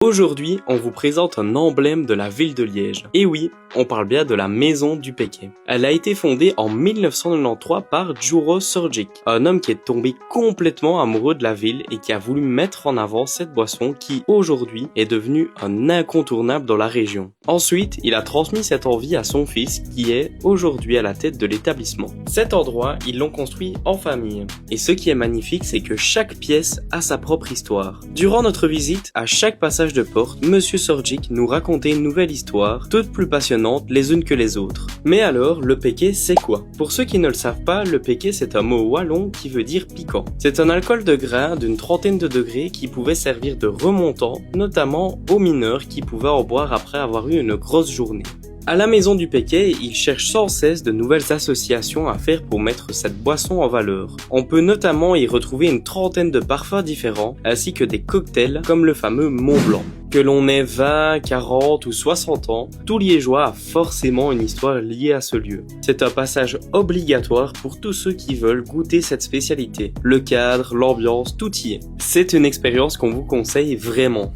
Aujourd'hui, on vous présente un emblème de la ville de Liège. Et oui, on parle bien de la maison du Péquet. Elle a été fondée en 1993 par Đuro Srđić, un homme qui est tombé complètement amoureux de la ville et qui a voulu mettre en avant cette boisson qui, aujourd'hui, est devenue un incontournable dans la région. Ensuite, il a transmis cette envie à son fils qui est aujourd'hui à la tête de l'établissement. Cet endroit, ils l'ont construit en famille. Et ce qui est magnifique, c'est que chaque pièce a sa propre histoire. Durant notre visite, à chaque passage de porte, Monsieur Srđić nous racontait une nouvelle histoire, toutes plus passionnantes les unes que les autres. Mais alors, le Péquet, c'est quoi? Pour ceux qui ne le savent pas, le Péquet c'est un mot wallon qui veut dire piquant. C'est un alcool de grain d'une trentaine de degrés qui pouvait servir de remontant, notamment aux mineurs qui pouvaient en boire après avoir eu une grosse journée. À la maison du Péquet, ils cherchent sans cesse de nouvelles associations à faire pour mettre cette boisson en valeur. On peut notamment y retrouver une trentaine de parfums différents, ainsi que des cocktails comme le fameux Mont Blanc. Que l'on ait 20, 40 ou 60 ans, tout Liégeois a forcément une histoire liée à ce lieu. C'est un passage obligatoire pour tous ceux qui veulent goûter cette spécialité. Le cadre, l'ambiance, tout y est. C'est une expérience qu'on vous conseille vraiment.